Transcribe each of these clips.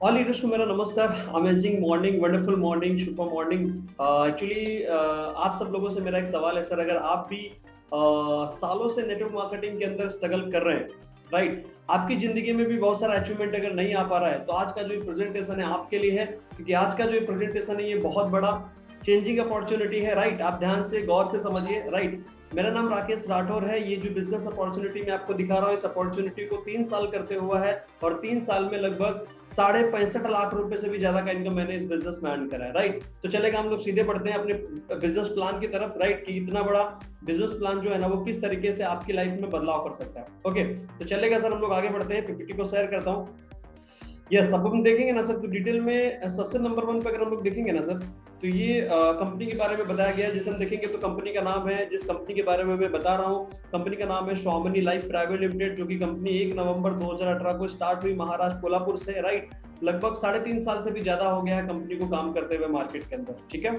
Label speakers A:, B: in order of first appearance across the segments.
A: All leaders को मेरा नमस्कार। Amazing morning, wonderful morning, super morning. Actually आप सब लोगों से मेरा एक सवाल है सर, अगर आप भी सालों से नेटवर्क मार्केटिंग के अंदर स्ट्रगल कर रहे हैं, राइट, आपकी जिंदगी में भी बहुत सारा अचीवमेंट अगर नहीं आ पा रहा है, तो आज का जो प्रेजेंटेशन है आपके लिए है, क्योंकि आज का जो प्रेजेंटेशन है ये बहुत बड़ा चेंजिंग अपॉर्चुनिटी है, राइट। आप ध्यान से गौर से समझिए, राइट। मेरा नाम राकेश राठौर है। ये जो बिजनेस अपॉर्चुनिटी मैं आपको दिखा रहा हूँ, इस अपॉर्चुनिटी को 3 साल करते हुआ है और 3 साल में लगभग 65.5 लाख रुपए से भी ज्यादा का इनकम मैंने इस बिजनेस में अर्न करा है, राइट। तो चलेगा, हम लोग सीधे पढ़ते हैं अपने बिजनेस प्लान की तरफ, राइट, कि इतना बड़ा बिजनेस प्लान जो है ना वो किस तरीके से आपकी लाइफ में बदलाव कर सकता है। ओके, तो चलेगा सर, हम लोग आगे बढ़ते हैं। पीपीटी को शेयर करता हूँ। यस, अब हम देखेंगे ना सर, तो डिटेल में सबसे नंबर 1 पे अगर हम लोग देखेंगे ना सर, तो ये कंपनी के बारे में बताया गया है। जिसे हम देखेंगे तो कंपनी का नाम है, जिस कंपनी के बारे में मैं बता रहा हूँ, कंपनी का नाम है स्वामिनी लाइफ प्राइवेट लिमिटेड, जो कि कंपनी 1 नवंबर 2018 को स्टार्ट हुई महाराष्ट्र कोल्हापुर से, राइट। लगभग 3.5 साल से भी ज्यादा हो गया है कंपनी को काम करते हुए मार्केट के अंदर, ठीक है।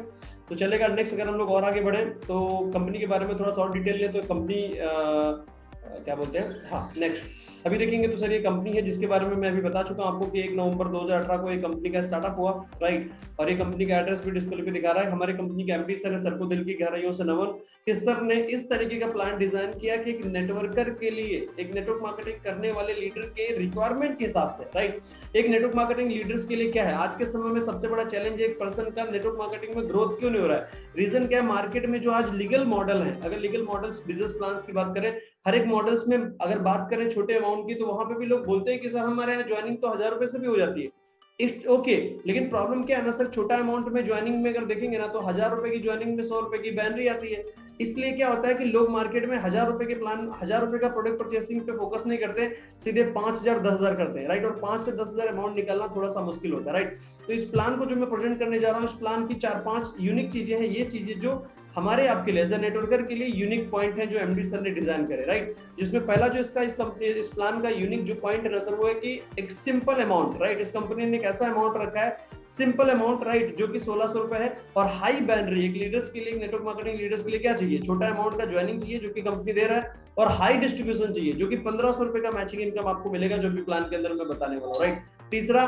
A: तो चलेगा, नेक्स्ट अगर हम लोग और आगे बढ़े तो कंपनी के बारे में थोड़ा सा और डिटेल ले, तो कंपनी क्या बोलते हैं, हाँ, नेक्स्ट अभी देखेंगे तो सर ये कंपनी है जिसके बारे में मैं अभी बता चुका हूं आपको कि 1 नवंबर 2018 को ये कंपनी का स्टार्टअप हुआ, राइट। और ये कंपनी का एड्रेस भी डिस्प्ले पे दिखा रहा है। हमारे कंपनी के एमडी सर है, सर को दिल की गहराइयों से नमन कि सर ने इस तरीके का प्लान डिजाइन किया कि एक नेटवर्कर के लिए, एक नेटवर्क मार्केटिंग करने वाले लीडर के रिक्वायरमेंट के हिसाब से, राइट। एक नेटवर्क मार्केटिंग लीडर्स के लिए क्या है आज के समय में सबसे बड़ा चैलेंज है, एक पर्सन का नेटवर्क मार्केटिंग में ग्रोथ क्यों नहीं हो रहा है। रीजन क्या है, मार्केट में जो आज लीगल मॉडल है, अगर लीगल मॉडल्स बिजनेस प्लान की बात करें, हर एक मॉडल्स में अगर बात करें छोटे अमाउंट की, तो वहां पे भी लोग बोलते हैं कि सर हमारे यहाँ ज्वाइनिंग तो 1000 रुपए से भी हो जाती है। ओके, लेकिन प्रॉब्लम क्या है ना सर, छोटा अमाउंट में ज्वाइनिंग में अगर देखेंगे ना, तो 1000 रुपए की ज्वाइनिंग में 100 रुपए की बैनरी आती है। इसलिए क्या होता है कि लोग मार्केट में 1000 रुपए के प्लान, 1000 रुपए का प्रोडक्ट परचेसिंग पे फोकस नहीं करते, सीधे 5000 10,000 करते हैं, राइट। और 5 से 10,000 अमाउंट निकालना थोड़ा सा मुश्किल होता है, राइट। तो इस प्लान को जो मैं प्रेजेंट करने जा रहा हूँ, इस प्लान की 4-5 यूनिक चीजें हैं। ये चीजें जो हमारे आपके लिए एज ए नेटवर्कर के लिए यूनिक पॉइंट है, जो एमडी सर ने डिजाइन करे, राइट। जिसमें पहला जो इसका इस प्लान का यूनिक जो पॉइंट है ना सर, वो है कि एक सिंपल अमाउंट, राइट। इस कंपनी ने एक ऐसा अमाउंट रखा है, सिंपल अमाउंट, राइट, जो कि 1600 रुपए है। और हाई बैनरी, एक लीडर्स के लिए, नेटवर्क मार्केटिंग लीडर्स के लिए क्या चाहिए, छोटा अमाउंट का ज्वाइनिंग चाहिए जो कि कंपनी दे रहा है, और हाई डिस्ट्रीब्यूशन चाहिए जो कि 1500 रुपए का मैचिंग इनकम आपको मिलेगा, जो भी प्लान के अंदर मैं बताने वाला हूँ, राइट। तीसरा,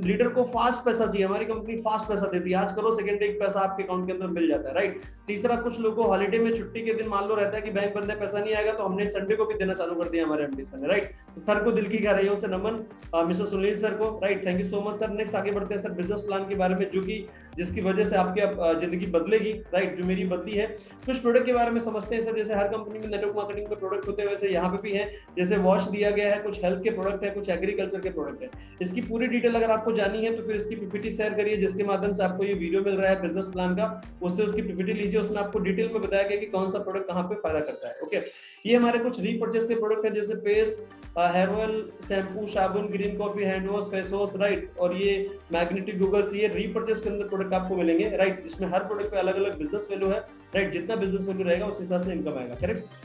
A: लीडर को फास्ट पैसा चाहिए। हमारी कंपनी फास्ट पैसा देती है, आज करो सेकंड डे पैसा आपके अकाउंट के अंदर मिल जाता है, राइट। तीसरा, कुछ लोगों को हॉलीडे में छुट्टी के दिन मान लो रहता है कि बैंक बंद है, पैसा नहीं आएगा, तो हमने संडे को भी देना चालू कर दिया हमारे एमडी सर ने, राइट। तो सर को दिल की गहराइयों से नमन, मिस्टर सुनील सर को, right, thank you so much sir. Next आगे बढ़ते हैं सर बिजनेस प्लान के बारे में, जो कि जिसकी वजह से आपकी जिंदगी बदलेगी, राइट, जो मेरी बदली है। कुछ प्रोडक्ट के बारे में समझते हैं सर। जैसे हर कंपनी में नेटवर्क मार्केटिंग के प्रोडक्ट होते हैं, वैसे यहाँ पे भी है। जैसे वॉच दिया गया है, कुछ हेल्थ के प्रोडक्ट है, कुछ एग्रीकल्चर के प्रोडक्ट है। इसकी पूरी डिटेल अगर आपको जानी है तो फिर इसकी पीपीटी शेयर करिए, जिसके माध्यम से आपको ये वीडियो मिल रहा है बिजनेस प्लान का, उससे उसकी पीपीटी लीजिए। उसमें आपको डिटेल में बताया गया कि कौन सा प्रोडक्ट कहाँ पे फायदा करता है। ओके, ये हमारे कुछ रीपर्चेस के प्रोडक्ट है, जैसे पेस्ट, हेयर ऑयल, शैम्पू, साबुन, green coffee, hand wash, face wash, right. और ये मैग्नेटिक गूगल्स, ये रीपर्चेस के अंदर प्रोडक्ट आपको मिलेंगे, राइट। इसमें हर प्रोडक्ट पे अलग अलग बिजनेस वैल्यू है, राइट। जितना बिजनेस वैल्यू रहेगा उस हिसाब से इनकम आएगा, करेक्ट।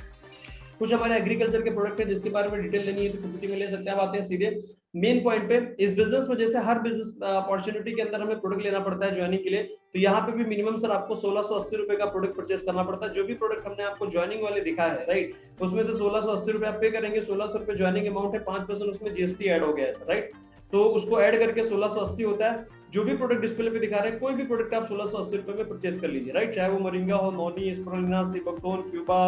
A: कुछ हमारे एग्रीकल्चर के प्रोडक्ट है जिसके बारे में डिटेल लेनी है तो पीपीटी में ले सकते हैं। आप आते हैं सीधे मेन पॉइंट पे। इस बिजनेस में जैसे हर बिजनेस अपॉर्चुनिटी के अंदर हमें प्रोडक्ट लेना पड़ता है ज्वाइनिंग के लिए, तो यहाँ पे भी मिनिमम सर आपको 1680 रुपए का प्रोडक्ट परचेस करना पड़ता है। जो भी प्रोडक्ट हमने आपको ज्वाइनिंग वाले दिखाया है, राइट, उसमें से 1680 रुपए आप पे करेंगे। 1600 रुपए ज्वाइनिंग अमाउंट है, 5% उसमें जीएसटी ऐड हो गया है, राइट। तो उसको ऐड करके 1680 होता है। जो भी प्रोडक्ट डिस्प्ले पे दिखा रहे हैं, कोई भी प्रोडक्ट आप 1680 रुपए में परचेस कर लीजिए, राइट। चाहे वो मोरिंगा हो, नोनी, स्पिरुलिना, सीबकथोर्न, क्यूबा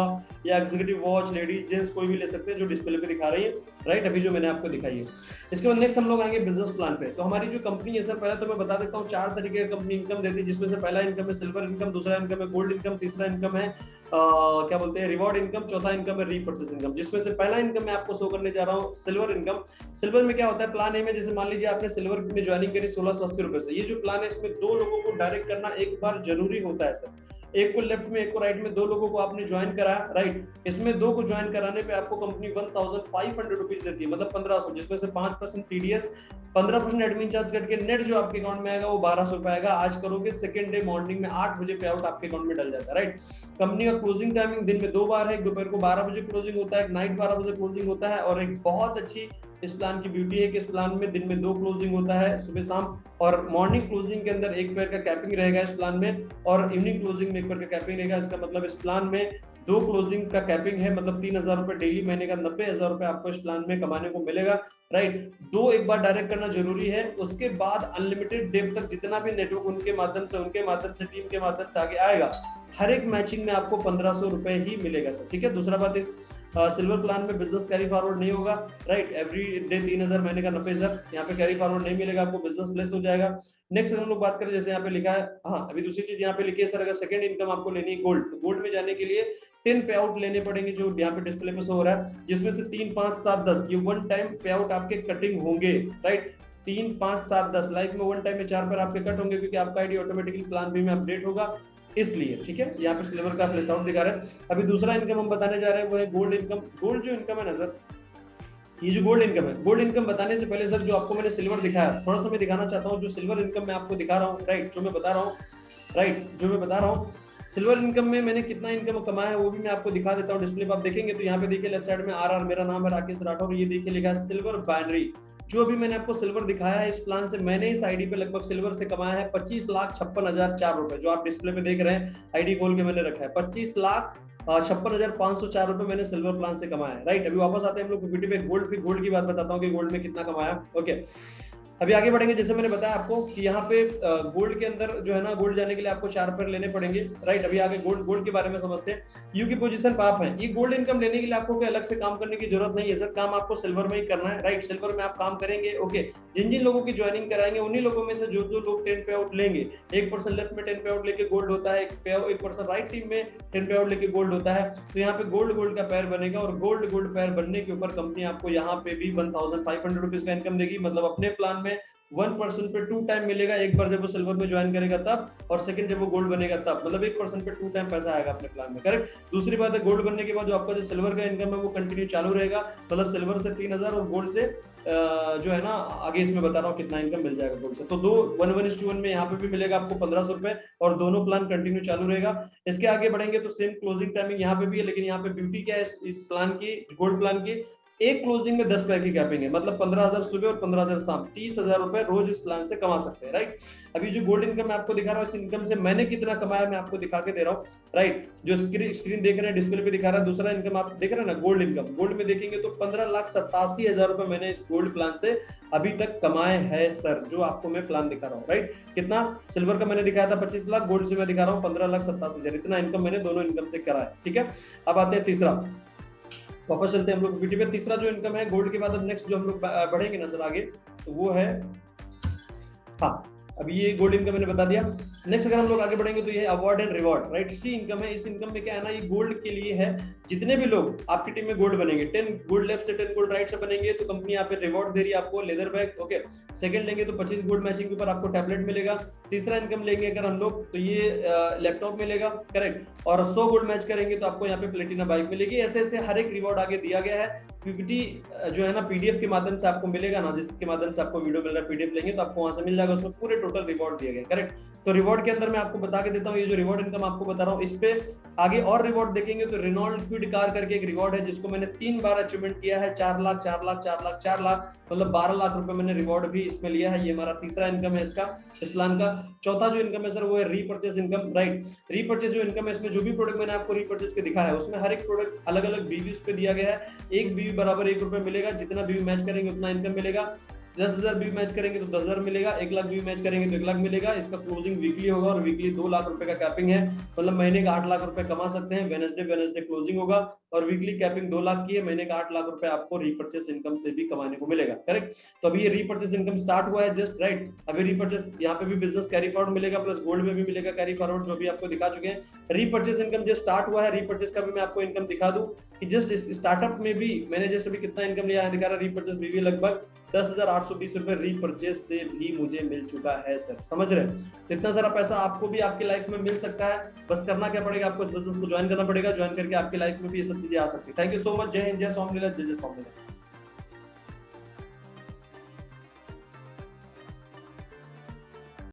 A: या एग्जीक्यूटिव वॉच, लेडीज जेंट्स कोई भी ले सकते हैं जो डिस्प्ले पे दिखा रही है, राइट, अभी जो मैंने आपको दिखाई है। इसके बाद नेक्स्ट हम लोग आएंगे बिजनेस प्लान पे। तो हमारी जो कंपनी है सर, पहले तो मैं बता देता हूँ 4 तरीके की कंपनी इनकम देती है, जिसमें से पहला इनकम है सिल्वर इनकम, दूसरा इनकम है गोल्ड इनकम, तीसरा इनकम है क्या बोलते हैं रिवॉर्ड इनकम, चौथा इनकम है रीपर्चेस इनकम। जिसमें से पहला इनकम मैं आपको शो करने जा रहा हूँ सिल्वर इनकम। सिल्वर में क्या होता है, प्लान ए में जैसे मान लीजिए आपने सिल्वर में ज्वाइनिंग करी 1680 रुपए से। ये जो प्लान है इसमें 2 लोगों को डायरेक्ट करना एक बार जरूरी होता है सर। एक को लेफ्ट में, एक को राइट में, 2 लोगों को आपने ज्वाइन करा, राइट। इसमें 2 को ज्वाइन कराने पे आपको कंपनी 1500 रुपीज देती है, मतलब 1500, जिसमें से 5% टीडीएस, 15% एडमिन चार्ज करके नेट जो आपके अकाउंट में आएगा वो 1200 रुपए आएगा। आज करोगे सेकंड डे मॉर्निंग में 8 बजे पे आउट आपके अकाउंट में डल जाता है, राइट। कंपनी का क्लोजिंग टाइमिंग दिन में 2 बार है, एक दोपहर को 12 बजे क्लोजिंग होता है, एक नाइट 12 बजे क्लोजिंग होता है। और एक बहुत अच्छी इस प्लान की ब्यूटी है कि इस प्लान में दिन में 2 क्लोजिंग होता है, सुबह शाम। और मॉर्निंग क्लोजिंग के अंदर 1 पैर का कैपिंग रहेगा इस प्लान में, और इवनिंग क्लोजिंग में 1 पैर का कैपिंग रहेगा। इसका मतलब इस प्लान में 2 क्लोजिंग का कैपिंग है, मतलब 3000 रुपए डेली, महीने का 90,000 रुपए आपको इस प्लान में कमाने को मिलेगा, राइट। दो एक बार डायरेक्ट करना जरूरी है, उसके बाद अनलिमिटेड डेप तक जितना भी नेटवर्क उनके माध्यम से टीम के माध्यम से आगे आएगा, हर एक मैचिंग में आपको 1500 रुपए ही मिलेगा सर, ठीक है। दूसरा बात, इस सिल्वर प्लान में बिजनेस कैरी फॉरवर्ड नहीं होगा, राइट। एवरी डे 3000, महीने का 90,000, यहाँ पे कैरी फॉरवर्ड नहीं मिलेगा आपको, बिजनेस लेस हो जाएगा। नेक्स्ट हम लोग बात करें, जैसे यहाँ पे लिखा है, हाँ अभी दूसरी चीज यहाँ पे लिखी है सर, अगर सेकंड इनकम आपको लेनी है गोल्ड, तो गोल्ड में जाने के लिए 10 पे आउट लेने पड़ेंगे, जो यहाँ पे डिस्प्ले पे शो हो रहा है, जिसमें से 3, 5, 7, 10 ये वन टाइम पे आउट आपके कटिंग होंगे, राइट। 3, 5, 7, 10 लाइफ में वन टाइम में 4 पर आपके कट होंगे, क्योंकि आपका आईडी ऑटोमेटिकली प्लान बी में अपडेट होगा, इसलिए, ठीक है। यहाँ पे सिल्वर का प्लेस आउट दिखा रहा है। अभी दूसरा इनकम हम बताने जा रहे हैं, वो है गोल्ड इनकम। गोल्ड जो इनकम है ना सर, ये जो गोल्ड इनकम है, गोल्ड इनकम बताने से पहले सर, जो आपको मैंने सिल्वर दिखाया, थोड़ा सा मैं दिखाना चाहता हूँ, जो सिल्वर इनकम मैं आपको दिखा रहा हूँ, राइट, जो मैं बता रहा हूँ, सिल्वर इनकम में मैंने कितना इनकम कमाया है वो भी मैं आपको दिखा देता हूँ। डिस्प्ले पर आप देखेंगे तो यहाँ पे देखिए लेफ्ट साइड में आर, मेरा नाम है राकेश राठौर, ये देखिए लिखा है सिल्वर बाइनरी। जो अभी मैंने आपको सिल्वर दिखाया है, इस प्लान से मैंने इस आईडी पे लगभग सिल्वर से कमाया है 25,56,004 रुपए, जो आप डिस्प्ले पे देख रहे हैं, आईडी खोल के मैंने रखा है, 25,56,504 रुपए मैंने सिल्वर प्लान से कमाया है, राइट। अभी वापस आते हैं हम लोग पीपीटी पे, गोल्ड की बात बताता हूँ कि गोल्ड में कितना कमाया, ओके। अभी आगे बढ़ेंगे, जैसे मैंने बताया आपको कि यहाँ पे गोल्ड के अंदर जो है ना, गोल्ड जाने के लिए आपको 4 पेयर लेने पड़ेंगे, राइट। अभी आगे गोल्ड के बारे में समझते हैं। यू की पोजीशन पे आप हैं, ये गोल्ड इनकम लेने के लिए आपको कोई अलग से काम करने की जरूरत नहीं है सर, काम आपको सिल्वर में ही करना है, राइट। सिल्वर में आप काम करेंगे, ओके। जिन जिन लोगों की ज्वाइनिंग कराएंगे, उन्हीं लोगों में से जो लोग 10 पे आउट लेंगे, 1% लेफ्ट में 10 पे आउट लेके गोल्ड होता है, 1% राइट टीम में 10 पे आउट लेके गोल्ड होता है, तो यहाँ पे गोल्ड का पेयर बनेगा, और गोल्ड पेयर बनने के ऊपर कंपनी आपको यहाँ पे भी 1500 रुपीज का इनकम देगी। मतलब अपने प्लान में 1% पे 2 टाइम मिलेगा, एक बार जब वो सिल्वर में ज्वाइन करेगा तब, और सेकंड जब वो गोल्ड बनेगा तब, मतलब 1% पे 2 टाइम पैसा आएगा अपने प्लान में, करेक्ट। दूसरी बात है, गोल्ड बनने के बाद जो आपका जो सिल्वर का इनकम है वो कंटिन्यू चालू रहेगा, मतलब सिल्वर से 3000 और गोल्ड से जो है ना, आगे इसमें बता रहा हूँ कितना इनकम मिल जाएगा गोल्ड से, तो 1:1 में यहाँ पे भी मिलेगा आपको 1500 रुपए, और दोनों प्लान कंटिन्यू चालू रहेगा। इसके आगे बढ़ेंगे तो सेम क्लोजिंग टाइमिंग यहाँ पे भी है, लेकिन यहाँ पे ब्यूटी क्या है इस प्लान की, गोल्ड प्लान की, एक क्लोजिंग में 10 पैर की गैपिंग है, मतलब 15,000 सुबह और 15,000 शाम, 30,000 रुपए रोज इस प्लान से कमा सकते हैं, राइट। अभी जो गोल्ड इनकम मैं आपको दिखा रहा हूँ, इस इनकम से मैंने कितना कमाया मैं आपको दिखा के दे रहा हूँ, राइट। जो स्क्रीन देख रहे हैं, डिस्प्ले पे दिखा रहा है, दूसरा इनकम आप देख रहे हैं ना, गोल्ड इनकम। गोल्ड में देखेंगे तो 15,87,000 रुपए मैंने इस गोल्ड प्लान से अभी तक कमाए हैं सर, जो आपको मैं प्लान दिखा रहा हूँ, राइट। कितना सिल्वर का मैंने दिखाया था 25 लाख, गोल्ड से मैं दिखा रहा हूँ 15,87,000, इतना इनकम मैंने दोनों इनकम से करा है, ठीक है। अब आते हैं तीसरा, वापस चलते हैं हम लोग पीटी पे। तीसरा जो इनकम है गोल्ड के बाद, अब नेक्स्ट जो हम लोग बढ़ेंगे ना सर आगे, तो वो है, हाँ अभी ये गोल्ड इनकम मैंने बता दिया। नेक्स्ट अगर हम लोग आगे बढ़ेंगे तो ये award and reward, right, see income है। इस इनकम में क्या है ना, ये गोल्ड के लिए है, जितने भी लोग आपकी टीम में गोल्ड बनेंगे, 10 गोल्ड लेफ्ट से 10 गोल्ड राइट से बनेंगे, तो कंपनी यहाँ पे रिवॉर्ड दे रही है आपको, लेदर बैग, ओके। सेकंड लेंगे तो 25 गोल्ड मैचिंग के ऊपर आपको टैबलेट मिलेगा। तीसरा इनकम लेंगे अगर हम लोग, तो ये लैपटॉप मिलेगा, करेक्ट। और 100 गोल्ड मैच करेंगे तो आपको यहाँ पे प्लेटिना बाइक मिलेगी। ऐसे ऐसे हर एक रिवॉर्ड आगे दिया गया है। पीपीटी जो है ना, पीडीएफ के माध्यम से आपको मिलेगा ना, जिसके माध्यम से आपको वीडियो मिल रहा है, पीडीएफ लेंगे तो आपको वहां से मिल जाएगा, उसमें पूरे टोटल रिवॉर्ड दिए गए, करेक्ट। तो रिवॉर्ड के अंदर मैं आपको बता के देता हूँ, ये जो रिवॉर्ड इनकम आपको बता रहा हूँ, इस पे आगे और रिवॉर्ड देखेंगे तो रेनॉल्ड क्विड कार करके एक रिवॉर्ड है, जिसको मैंने 3 बार अचीवमेंट किया है, 4 लाख 4 लाख 4 लाख 4 लाख, मतलब 12 लाख रुपए मैंने रिवॉर्ड भी इसमें लिया है। ये हमारा तीसरा इनकम है इसका, इस प्लान का। चौथा जो इनकम है सर वो है रीपर्चेज इनकम, राइट। रीपर्चेज जो इनकम है, इसमें जो भी प्रोडक्ट मैंने आपको रीपर्चेज के दिखाया है, उसमें हर एक प्रोडक्ट अलग अलग बीवी उस पे दिया गया है। एक बीवी बराबर 1 रुपए मिलेगा, जितना बीवी मैच करेंगे उतना इनकम मिलेगा। 10,000 बीवी मैच करेंगे तो 10,000 मिलेगा, 1 लाख बीवी मैच करेंगे तो 1 लाख मिलेगा। इसका क्लोजिंग वीकली होगा और वीकली 2 लाख रुपए का कैपिंग है, मतलब महीने का 8 लाख रुपए कमा सकते हैं। वेडनेसडे क्लोजिंग होगा और वीकली कैपिंग 2 लाख की है, महीने का 8 लाख रुपए आपको रीपर्चेस इनकम से भी कमाने को मिलेगा, करेक्ट। तो अभी ये रीपर्चेस इनकम स्टार्ट हुआ है जस्ट, राइट। अभी रीपर्चेस यहाँ पे भी बिजनेस कैरी फॉरवर्ड मिलेगा, प्लस गोल्ड में भी मिलेगा कैरी फॉरवर्ड, जो भी आपको दिखा चुके हैं। रीपर्चेस इनकम जस्ट स्टार्ट हुआ है, रीपर्चेस का भी मैं आपको इनकम दिखा दूं कि जस्ट स्टार्टअप में भी मैंने जैसे अभी कितना इनकम लिया है दिखा रहा, रीपर्चेस भी लगभग 10,820 रुपए रीपर्चेस से भी मुझे मिल चुका है सर, समझ रहे हैं। तो इतना सारा पैसा आपको भी आपकी लाइफ में मिल सकता है, बस करना क्या पड़ेगा, आपको बिजनेस को ज्वाइन करना पड़ेगा, ज्वाइन करके आपकी लाइफ में भी ये सब चीजें आ सकती है। थैंक यू सो मच, जय हिंद, जय स्वामिनारायण, जय जय स्वामिनारायण।